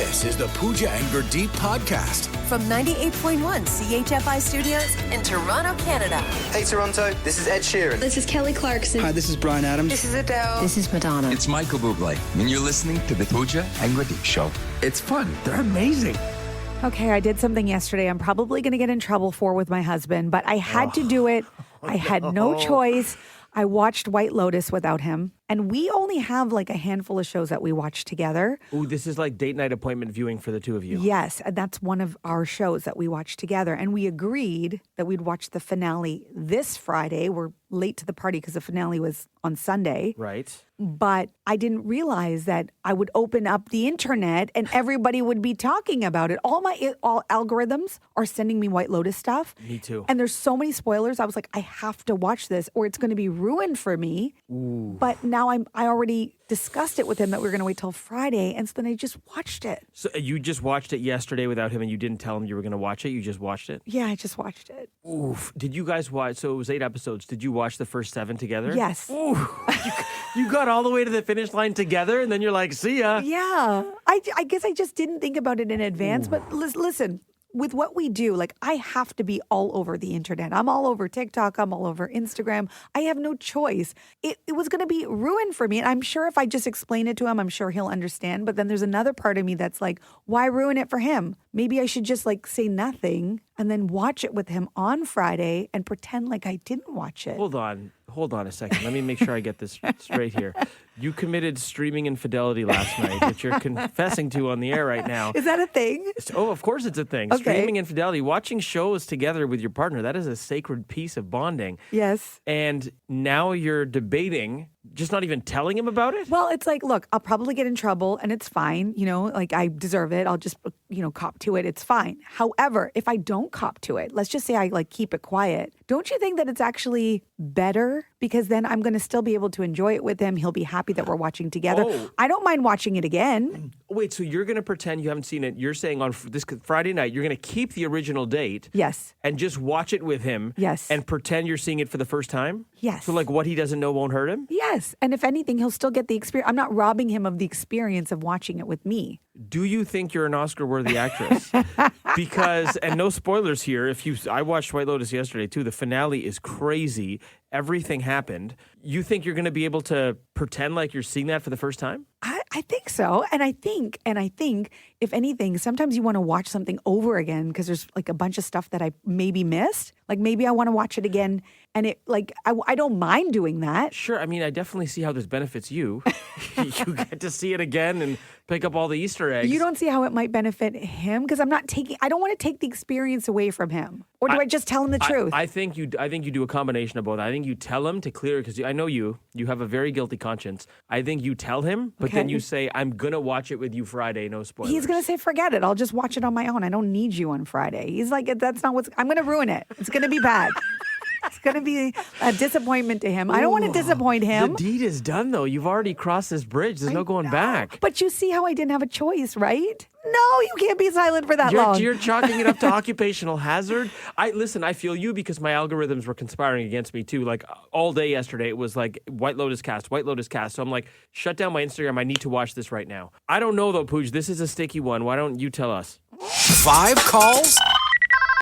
This is the Pooja and Gurdeep podcast. From 98.1 CHFI Studios in Toronto, Canada. Hey Toronto, this is Ed Sheeran. This is Kelly Clarkson. Hi, this is Bryan Adams. This is Adele. This is Madonna. It's Michael Bublé, and you're listening to the Pooja and Gurdeep Show. It's fun. They're amazing. Okay, I did something yesterday I'm probably going to get in trouble for with my husband, but I had to do it. I had no choice. I watched White Lotus without him, and we only have like a handful of shows that we watch together. Ooh, this is like date night appointment viewing for the two of you. Yes, and that's one of our shows that we watch together, and we agreed that we'd watch the finale this Friday. We're late to the party because the finale was on Sunday. Right. But I didn't realize that I would open up the internet and everybody would be talking about it. All algorithms are sending me White Lotus stuff. Me too. And there's so many spoilers. I was like, I have to watch this or it's going to be ruined for me. Ooh. But now I already discussed it with him that we were going to wait till Friday. And so then I just watched it. So you just watched it yesterday without him and you didn't tell him you were going to watch it? You just watched it? Yeah, I just watched it. Oof. Did you guys watch? So it was 8 episodes. Did you watch the first 7 together? Yes. Ooh. You got all the way to the finish line together and then you're like, see ya. Yeah. I guess I just didn't think about it in advance. Ooh. But listen, with what we do, like I have to be all over the internet. I'm all over TikTok. I'm all over Instagram. I have no choice. It was going to be ruined for me. And I'm sure if I just explain it to him, I'm sure he'll understand. But then there's another part of me that's like, why ruin it for him? Maybe I should just like say nothing and then watch it with him on Friday and pretend like I didn't watch it. Hold on a second. Let me make sure I get this straight here. You committed streaming infidelity last night that you're confessing to on the air right now. Is that a thing? Oh, of course it's a thing. Okay. Streaming infidelity, watching shows together with your partner, that is a sacred piece of bonding. Yes. And now you're debating, just not even telling him about it? Well, it's like, look, I'll probably get in trouble and it's fine. You know, like I deserve it. I'll just, cop to it. It's fine. However, if I don't cop to it, let's just say I like keep it quiet. Don't you think that it's actually better? Because then I'm going to still be able to enjoy it with him. He'll be happy that we're watching together. Oh. I don't mind watching it again. Wait, so you're going to pretend you haven't seen it. You're saying on this Friday night, you're going to keep the original date. Yes. And just watch it with him. Yes. And pretend you're seeing it for the first time? Yes. So like what he doesn't know won't hurt him? Yes. And if anything, he'll still get the experience. I'm not robbing him of the experience of watching it with me. Do you think you're an Oscar-worthy actress? Because, and no spoilers here, I watched White Lotus yesterday too. The finale is crazy. Everything happened. You think you're going to be able to pretend like you're seeing that for the first time? I think so. And I think, if anything, sometimes you want to watch something over again because there's like a bunch of stuff that I maybe missed. Like maybe I want to watch it again. And I don't mind doing that. Sure. I mean, I definitely see how this benefits you. You get to see it again and pick up all the Easter eggs. You don't see how it might benefit him because I don't want to take the experience away from him. Or do I just tell him the truth? I think you do a combination of both. I think you tell him to clear, because I know you have a very guilty conscience. I think you tell him, but then you say, I'm going to watch it with you Friday, no spoilers. He's going to say, forget it. I'll just watch it on my own. I don't need you on Friday. He's like, that's not I'm going to ruin it. It's going to be bad. It's going to be a disappointment to him. I don't want to disappoint him. The deed is done, though. You've already crossed this bridge. There's no going back. But you see how I didn't have a choice, right? No, you can't be silent for that long. You're chalking it up to occupational hazard. I feel you because my algorithms were conspiring against me, too. Like, all day yesterday, it was like, White Lotus cast. So I'm like, shut down my Instagram. I need to watch this right now. I don't know, though, Pooj. This is a sticky one. Why don't you tell us? 5 calls?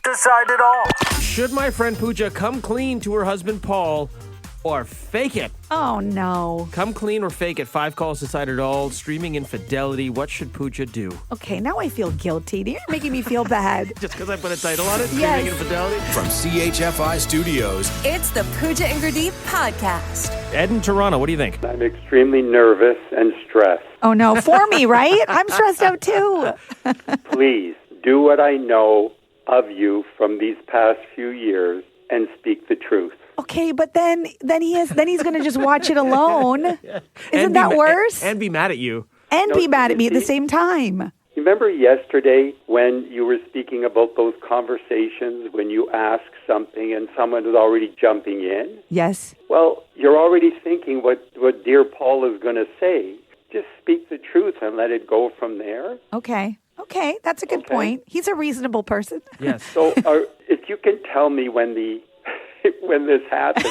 Decide it all. Should my friend Pooja come clean to her husband Paul or fake it? Oh, no. Come clean or fake it. 5 calls decided all. Streaming infidelity. What should Pooja do? Okay, now I feel guilty. You're making me feel bad. Just because I put a title on it? Streaming Yes. infidelity? From CHFI Studios. It's the Pooja and Gurdeep podcast. Ed in Toronto, what do you think? I'm extremely nervous and stressed. Oh, no. For me, right? I'm stressed out, too. Please do what I know of you from these past few years and speak the truth. Okay, but then he's going to just watch it alone. Isn't that worse? And be mad at you. And be mad at me at the same time. You remember yesterday when you were speaking about those conversations when you ask something and someone was already jumping in? Yes. Well, you're already thinking what dear Paul is going to say. Just speak the truth and let it go from there. Okay, that's a good point. He's a reasonable person. Yes. So if you can tell me when this happens,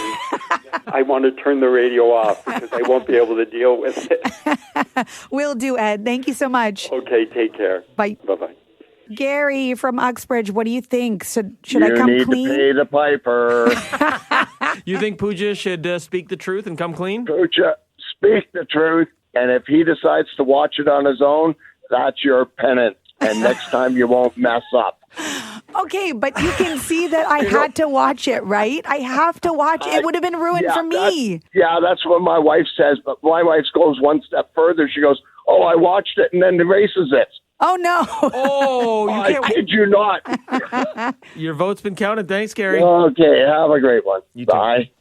I want to turn the radio off because I won't be able to deal with it. Will do, Ed. Thank you so much. Okay, take care. Bye. Bye-bye. Gary from Uxbridge, what do you think? Should I come clean? You need to pay the piper. You think Pooja should speak the truth and come clean? Pooja, speak the truth, and if he decides to watch it on his own, that's your penance. And next time you won't mess up. Okay, but you can see that I had to watch it, right? I have to watch it. It would have been ruined for me. That's what my wife says, but my wife goes one step further. She goes, "Oh, I watched it," and then erases it. Oh, no. Oh, you can't. I kid you not. Your vote's been counted. Thanks, Gary. Okay, have a great one. You too. Bye.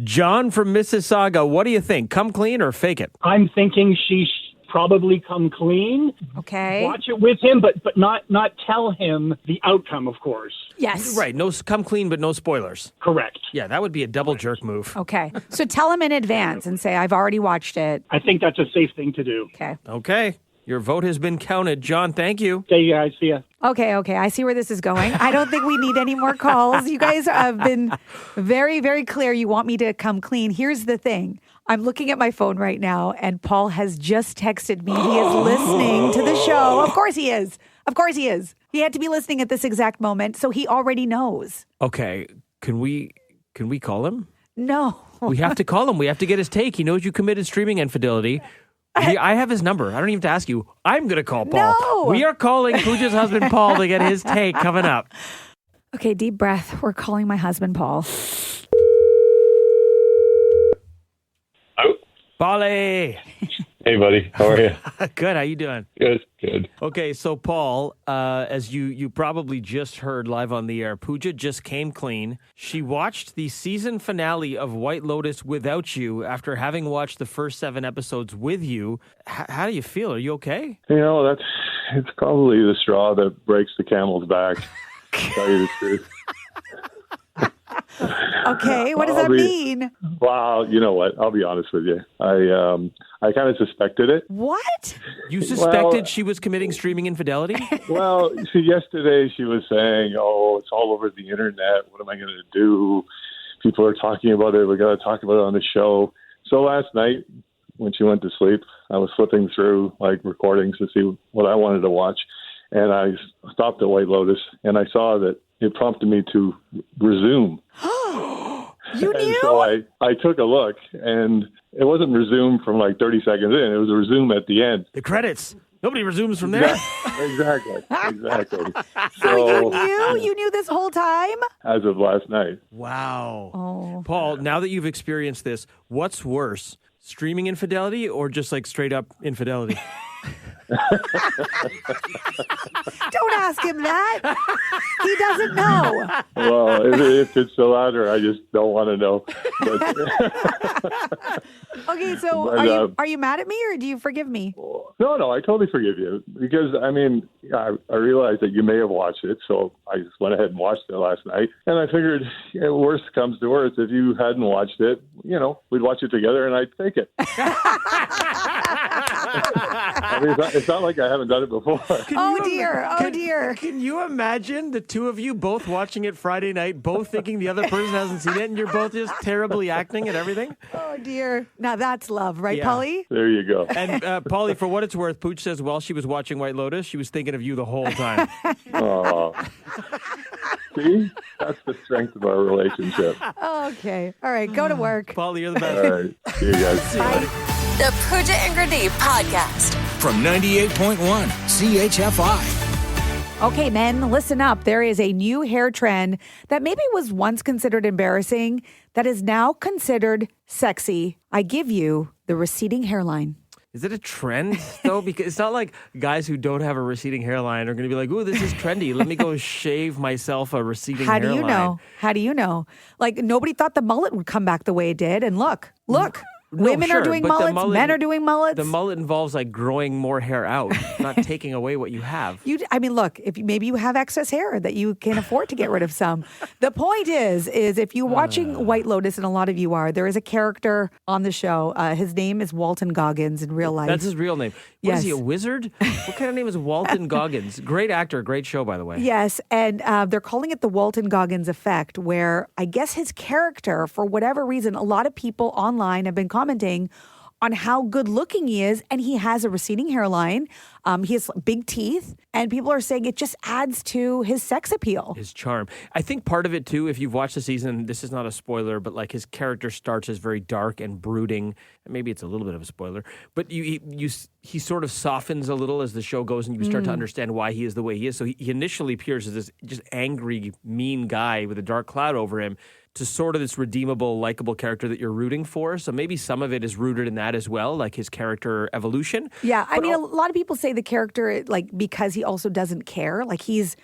John from Mississauga, what do you think? Come clean or fake it? I'm thinking she probably come clean. Okay. Watch it with him, but not tell him the outcome, of course. Yes. Right. No, come clean, but no spoilers. Correct. Yeah, that would be a double jerk move. Okay. So tell him in advance and say, I've already watched it. I think that's a safe thing to do. Okay. Okay. Your vote has been counted. John, thank you. Okay, guys. See ya. Okay. I see where this is going. I don't think we need any more calls. You guys have been very, very clear. You want me to come clean. Here's the thing. I'm looking at my phone right now, and Paul has just texted me. He is listening to the show. Of course he is. Of course he is. He had to be listening at this exact moment, so he already knows. Okay. Can we call him? No. We have to call him. We have to get his take. He knows you committed streaming infidelity. I have his number. I don't even have to ask you. I'm going to call Paul. No. We are calling Pooja's husband, Paul, to get his take coming up. Okay, deep breath. We're calling my husband, Paul. Oh. Paulie. Hey, buddy. How are you? Good. How you doing? Good. Okay, so Paul, as you probably just heard live on the air, Pooja just came clean. She watched the season finale of White Lotus without you after having watched the first 7 episodes with you. How do you feel? Are you okay? It's probably the straw that breaks the camel's back. To tell you the truth. Okay, what does that mean? Well, you know what? I'll be honest with you. I kind of suspected it. What? You suspected she was committing streaming infidelity? Well, see, yesterday she was saying, "Oh, it's all over the internet. What am I going to do? People are talking about it. We're going to talk about it on the show." So last night, when she went to sleep, I was flipping through recordings to see what I wanted to watch, and I stopped at White Lotus, and I saw that it prompted me to resume. You knew? And so I took a look, and it wasn't resume from 30 seconds in. It was a resume at the end. The credits. Nobody resumes from there. Exactly. So you knew this whole time? As of last night. Wow. Oh. Paul, now that you've experienced this, what's worse, streaming infidelity or just straight up infidelity? Don't ask him that. He doesn't know. Well, if it's the latter, I just don't want to know. Okay, so are you mad at me or do you forgive me? No, I totally forgive you because I realized that you may have watched it, so I just went ahead and watched it last night. And I figured, worst comes to worst, if you hadn't watched it, we'd watch it together and I'd take it. It's not like I haven't done it before. Dear. Can you imagine the two of you both watching it Friday night, both thinking the other person hasn't seen it, and you're both just terribly acting at everything? Oh, dear. Now that's love, right, Yeah. Paulie? There you go. And Paulie, for what it's worth, Pooch says while she was watching White Lotus, she was thinking of you the whole time. Oh. See? That's the strength of our relationship. Okay. All right, go to work. Paulie, you're the best. All right. See you guys. Bye. The Pooja and Gurdeep podcast. From 98.1 CHFI. Okay, men, listen up. There is a new hair trend that maybe was once considered embarrassing that is now considered sexy. I give you the receding hairline. Is it a trend, though? Because it's not like guys who don't have a receding hairline are going to be like, ooh, this is trendy. Let me go shave myself a receding hairline. How do you know? Nobody thought the mullet would come back the way it did. And look. No, Women are sure, doing but the mullets. mullet- Men are doing mullets. The mullet involves like growing more hair out, not taking away what you have. I mean, look, if maybe you have excess hair that you can afford to get rid of some. The point is if you're watching White Lotus, and a lot of you are, there is a character on the show. His name is Walton Goggins in real life. That's his real name. What is he, a Yes. wizard? What kind of name is Walton Goggins? Great actor, great show, by the way. Yes, and they're calling it the Walton Goggins effect, where I guess his character, for whatever reason, a lot of people online have been commenting on how good looking he is, and he has a receding hairline. He has big teeth, and people are saying it just adds to his sex appeal. His charm. I think part of it too, if you've watched the season, this is not a spoiler, but like his character starts as very dark and brooding. Maybe it's a little bit of a spoiler, but he sort of softens a little as the show goes, and you start to understand why he is the way he is. So he initially appears as this just angry, mean guy with a dark cloud over him, to sort of this redeemable, likable character that you're rooting for. So maybe some of it is rooted in that as well, like his character evolution. Yeah, I mean, a lot of people say the character, like, because he also doesn't care. Like, he's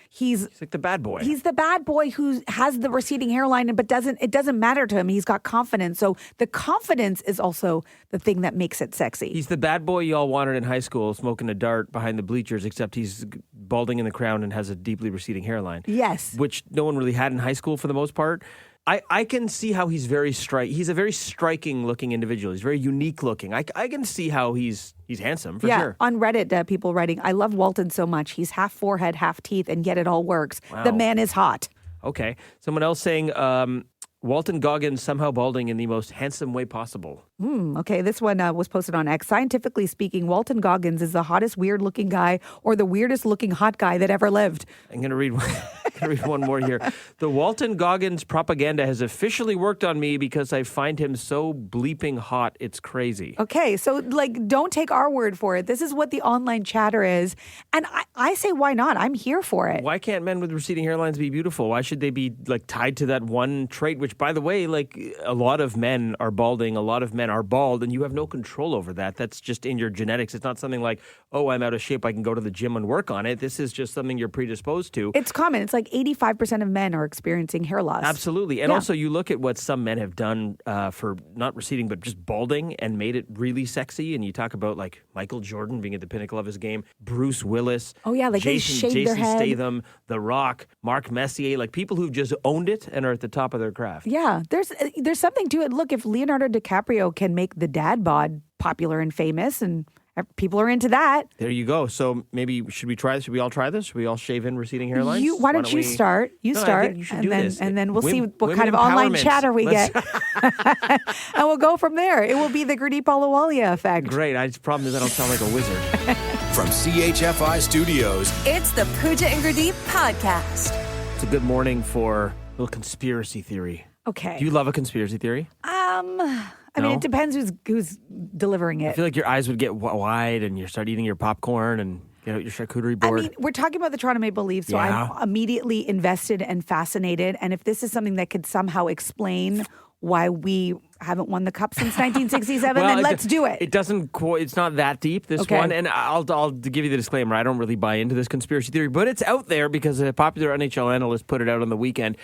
like the bad boy. He's the bad boy who has the receding hairline, but it doesn't matter to him. He's got confidence. So the confidence is also the thing that makes it sexy. He's the bad boy y'all wanted in high school, smoking a dart behind the bleachers, except he's balding in the crown and has a deeply receding hairline. Yes. Which no one really had in high school for the most part. I can see how he's he's a very striking looking individual. He's very unique looking. I can see how he's handsome for sure. On Reddit, people writing, I love Walton so much. He's half forehead, half teeth, and yet it all works. Wow. The man is hot. Okay. Someone else saying Walton Goggins somehow balding in the most handsome way possible. Okay, this one was posted on X. Scientifically speaking, Walton Goggins is the hottest weird-looking guy or the weirdest-looking hot guy that ever lived. I'm going to read one more here. The Walton Goggins propaganda has officially worked on me because I find him so bleeping hot, it's crazy. Okay, so, like, don't take our word for it. This is what the online chatter is. And I say, why not? I'm here for it. Why can't men with receding hairlines be beautiful? Why should they be, like, tied to that one trait, which, by the way, like, a lot of men are balding, a lot of men are bald, and you have no control over that. That's just in your genetics. It's not something like, oh, I'm out of shape, I can go to the gym and work on it. This is just something you're predisposed to. It's common. It's like 85% of men are experiencing hair loss. Absolutely. And also, you look at what some men have done for not receding, but just balding and made it really sexy. And you talk about like Michael Jordan being at the pinnacle of his game, Bruce Willis. Oh, yeah, like they shaved their Jason head. Statham, The Rock, Mark Messier, like people who've just owned it and are at the top of their craft. Yeah, there's something to it. Look, if Leonardo DiCaprio can make the dad bod popular and famous, and people are into that. There you go. So maybe should we try this? Should we all try this? Should we all shave in receding hairlines? Why don't you start? You No, I start, think you should and do then this. and then we'll see what Women kind of online empowerment. chatter we Let's- get, and we'll go from there. It will be the Gurdeep Ahluwalia effect. Great. The problem is I don't sound like a wizard. From CHFI Studios, It's the Pooja and Gurdeep podcast. It's a good morning for a little conspiracy theory. Okay. Do you love a conspiracy theory? I mean, No? it depends who's delivering I it. feel like your eyes would get wide and you start eating your popcorn and get out your charcuterie I board. mean, we're talking about the Toronto Maple Leafs, so Yeah. I'm immediately invested and fascinated. And if this is something that could somehow explain why we haven't won the cup since 1967, then let's do it. It doesn't. It's not that deep. This Okay. one, and I'll give you the disclaimer. I don't really buy into this conspiracy theory, but it's out there because a popular NHL analyst put it out on the weekend.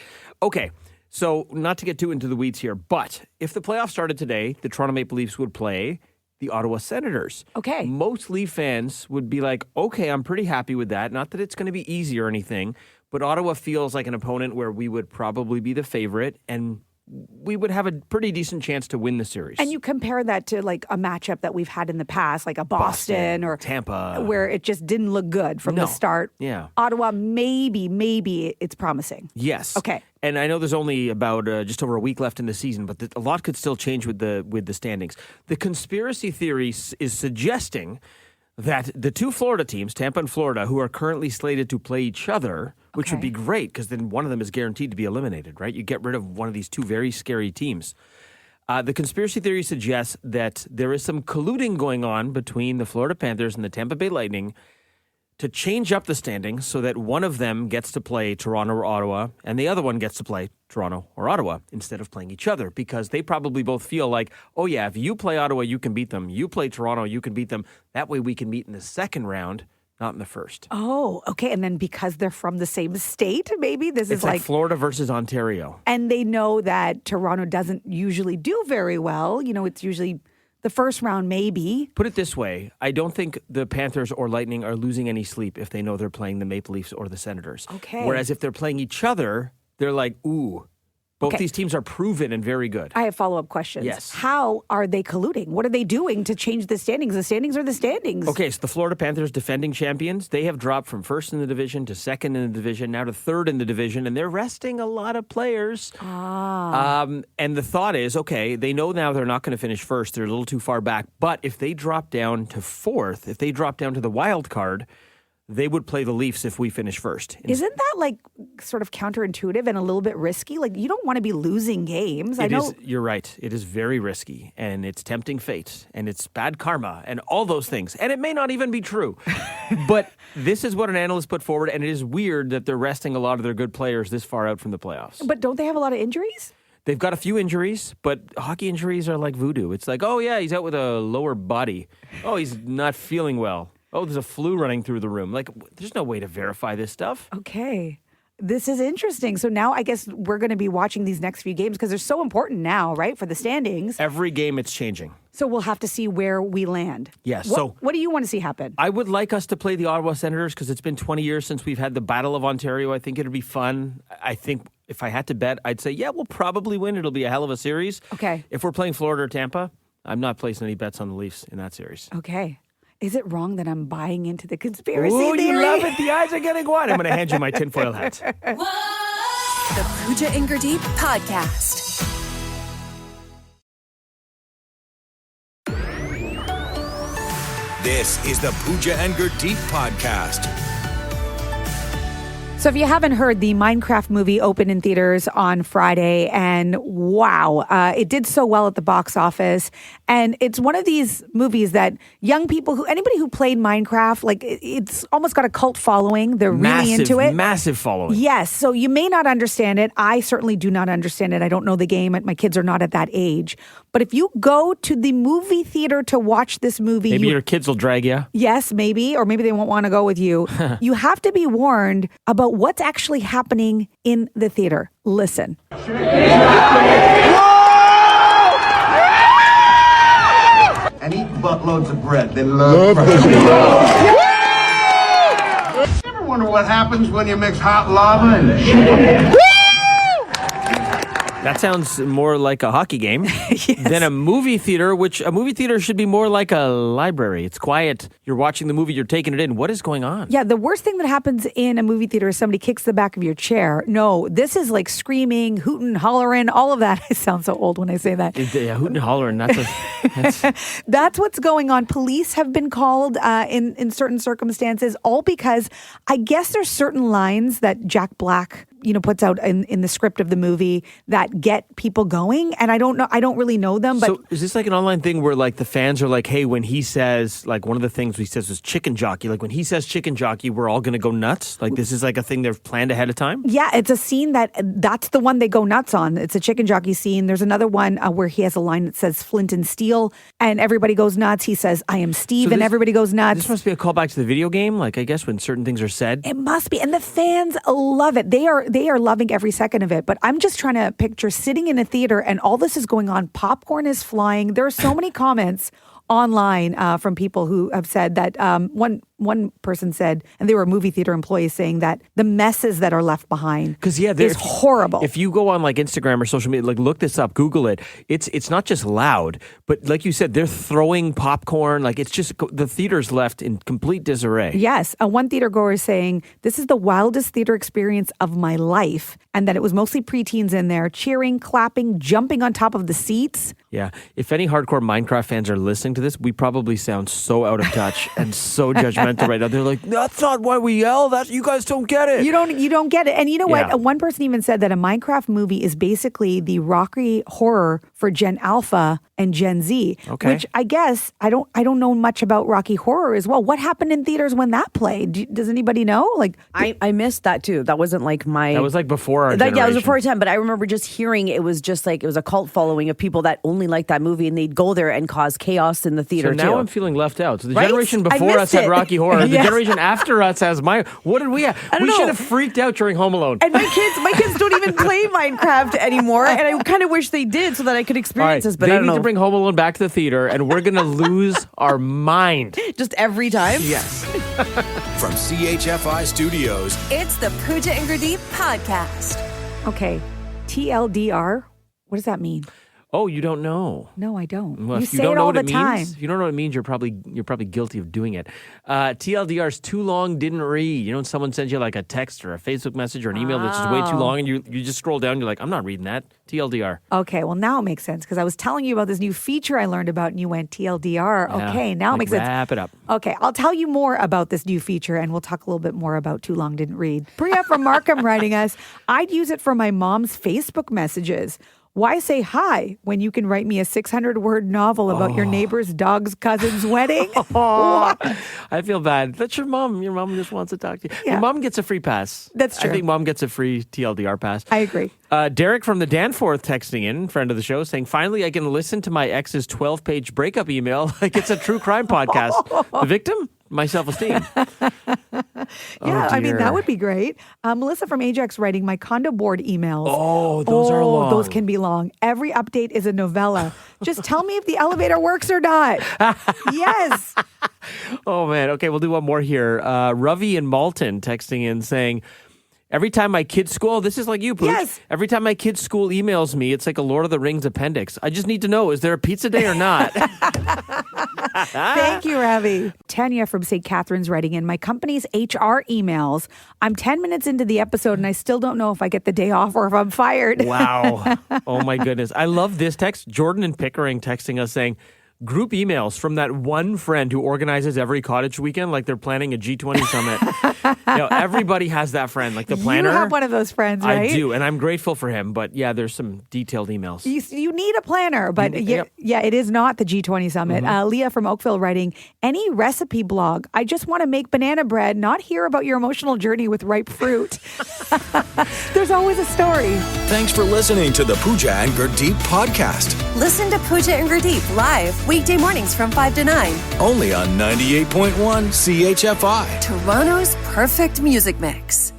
Okay. So, not to get too into the weeds here, but if the playoffs started today, the Toronto Maple Leafs would play the Ottawa Senators. Okay. Most Leaf fans would be like, okay, I'm pretty happy with that. Not that it's going to be easy or anything, but Ottawa feels like an opponent where we would probably be the favorite and we would have a pretty decent chance to win the series. And you compare that to like a matchup that we've had in the past, like a Boston or Tampa, where it just didn't look good from the start. Yeah. Ottawa, maybe it's promising. Yes. Okay. And I know there's only about just over a week left in the season, but a lot could still change with the standings. The conspiracy theory is suggesting that the two Florida teams, Tampa and Florida, who are currently slated to play each other, which would be great because then one of them is guaranteed to be eliminated, right? You get rid of one of these two very scary teams. The conspiracy theory suggests that there is some colluding going on between the Florida Panthers and the Tampa Bay Lightning to change up the standings so that one of them gets to play Toronto or Ottawa and the other one gets to play Toronto or Ottawa instead of playing each other because they probably both feel like, oh yeah, if you play Ottawa, you can beat them. You play Toronto, you can beat them. That way we can meet in the second round, not in the first. Oh, okay. And then because they're from the same state, maybe this It's is like Florida versus Ontario. And they know that Toronto doesn't usually do very well. You know, it's usually The first round, maybe. Put it this way. I don't think the Panthers or Lightning are losing any sleep if they know they're playing the Maple Leafs or the Senators. Okay. Whereas if they're playing each other, they're like, ooh. Both these teams are proven and very good. I have follow-up questions. Yes. How are they colluding? What are they doing to change the standings? The standings are the standings. Okay, so the Florida Panthers, defending champions, they have dropped from first in the division to second in the division, now to third in the division, and they're resting a lot of players. And the thought is, okay, they know now they're not going to finish first. They're a little too far back. But if they drop down to fourth, if they drop down to the wild card, they would play the Leafs if we finish first. Isn't that like sort of counterintuitive and a little bit risky? Like you don't want to be losing games. You're right. It is very risky and it's tempting fate and it's bad karma and all those things. And it may not even be true. But this is what an analyst put forward, and it is weird that they're resting a lot of their good players this far out from the playoffs. But don't they have a lot of injuries? They've got a few injuries, but hockey injuries are like voodoo. It's like, oh yeah, he's out with a lower body. Oh, he's not feeling well. Oh, there's a flu running through the room. Like, there's no way to verify this stuff. Okay. This is interesting. So now I guess we're going to be watching these next few games because they're so important now, right, for the standings. Every game it's changing. So we'll have to see where we land. Yes. What do you want to see happen? I would like us to play the Ottawa Senators because it's been 20 years since we've had the Battle of Ontario. I think it'll be fun. I think if I had to bet, I'd say, yeah, we'll probably win. It'll be a hell of a series. Okay. If we're playing Florida or Tampa, I'm not placing any bets on the Leafs in that series. Okay. Is it wrong that I'm buying into the conspiracy theory? theory? You love it. The eyes are getting wide. I'm going to hand you my tinfoil hat. The Pooja and Gurdeep podcast. This is the Pooja and Gurdeep podcast. So if you haven't heard, the Minecraft movie opened in theaters on Friday, and wow, it did so well at the box office. And it's one of these movies that young people, anybody who played Minecraft, like it's almost got a cult following. They're really into it. Massive following. Yes. So you may not understand it. I certainly do not understand it. I don't know the game. My kids are not at that age. But if you go to the movie theater to watch this movie, maybe your kids will drag you. Yes, maybe, or maybe they won't want to go with you. You have to be warned about what's actually happening in the theater. Listen. And eat buttloads of bread. They love bread. You ever wonder what happens when you mix hot lava and shit? That sounds more like a hockey game than a movie theater, which a movie theater should be more like a library. It's quiet. You're watching the movie. You're taking it in. What is going on? Yeah, the worst thing that happens in a movie theater is somebody kicks the back of your chair. No, this is like screaming, hooting, hollering, all of that. I sound so old when I say that. Yeah, hooting, hollering. That's what's going on. Police have been called in certain circumstances, all because I guess there's certain lines that Jack Black puts out in the script of the movie that get people going, and I don't really know them. But so is this like an online thing where like the fans are like, hey, when he says, like one of the things he says was chicken jockey, like when he says chicken jockey, we're all going to go nuts? Like this is like a thing they've planned ahead of time? Yeah, it's a scene that's the one they go nuts on. It's a chicken jockey scene. There's another one where he has a line that says Flint and Steel, and everybody goes nuts. He says, I am Steve, and everybody goes nuts. This must be a callback to the video game, like I guess when certain things are said. It must be, and the fans love it. They are loving every second of it. But I'm just trying to picture sitting in a theater and all this is going on. Popcorn is flying. There are so many comments online from people who have said that one person said, and they were a movie theater employee, saying that the messes that are left behind is horrible. If you go on like Instagram or social media, like look this up, Google it. It's not just loud, but like you said, they're throwing popcorn. Like it's just the theater's left in complete disarray. Yes, one theater goer is saying this is the wildest theater experience of my life, and that it was mostly preteens in there cheering, clapping, jumping on top of the seats. Yeah, if any hardcore Minecraft fans are listening to this, we probably sound so out of touch and so judgmental right now. They're like, that's not why we yell. You guys don't get it. You don't get it. And you know what? One person even said that a Minecraft movie is basically the Rocky Horror for Gen Alpha and Gen Z. Okay. Which I guess I don't know much about Rocky Horror as well. What happened in theaters when that played? Does anybody know? Like I missed that too. That wasn't like my. That was like before our generation. Yeah, it was before our time. But I remember just hearing it was just like it was a cult following of people that only liked that movie, and they'd go there and cause chaos in the theater. So now too. I'm feeling left out. So the Right? generation I before missed us had it. Rocky Horror. The Yes. generation after us has what did we have? We should have freaked out during Home Alone. And my kids don't even play Minecraft anymore, and I kind of wish they did so that I could experience this, but they I don't need know. to bring Home Alone back to the theater, and we're gonna lose our mind. Just every time? Yes. From CHFI Studios, It's the Pooja and Gurdeep podcast. Okay, TLDR. What does that mean? Oh, you don't know? No, I don't. Well, You if you say don't it know all what the it time. means, if you don't know what it means, you're probably guilty of doing it. TLDR's too long, didn't read. You know, when someone sends you like a text or a Facebook message or an email that's just way too long, and you just scroll down, you're like, I'm not reading that. TLDR. Okay, well, now it makes sense because I was telling you about this new feature I learned about and you went TLDR. Yeah, Okay, now it makes sense. Wrap it up. Okay, I'll tell you more about this new feature and we'll talk a little bit more about Too Long Didn't Read. Priya from Markham writing us, I'd use it for my mom's Facebook messages. Why say hi when you can write me a 600-word novel about your neighbor's dog's cousin's wedding? What? I feel bad. That's your mom. Your mom just wants to talk to you. Yeah. Your mom gets a free pass. That's true. I think mom gets a free TLDR pass. I agree. Derek from the Danforth texting in, friend of the show, saying, finally, I can listen to my ex's 12-page breakup email like it's a true crime podcast. The victim? My self-esteem. Yeah, I mean, dear. that would be great. Melissa from Ajax writing, my condo board emails. Oh, those are long. Those can be long. Every update is a novella. Just tell me if the elevator works or not. Yes. Oh, man. Okay, we'll do one more here. Ravi and Malton texting in saying, every time my kid's school, this is like you, Pooch. Yes. Every time my kid's school emails me, it's like a Lord of the Rings appendix. I just need to know, is there a pizza day or not? Thank you, Ravi. Tanya from St. Catharines writing in, my company's HR emails. I'm 10 minutes into the episode and I still don't know if I get the day off or if I'm fired. Wow. Oh, my goodness. I love this text. Jordan and Pickering texting us saying, group emails from that one friend who organizes every cottage weekend like they're planning a G20 summit. Everybody has that friend, like the planner. You have one of those friends, right? I do, and I'm grateful for him. But yeah, there's some detailed emails. You need a planner, but Yep. yeah, it is not the G20 summit. Leah from Oakville writing, any recipe blog. I just want to make banana bread, not hear about your emotional journey with ripe fruit. There's always a story. Thanks for listening to the Pooja and Gurdeep podcast. Listen to Pooja and Gurdeep live weekday mornings from 5 to 9. Only on 98.1 CHFI. Toronto's perfect music mix.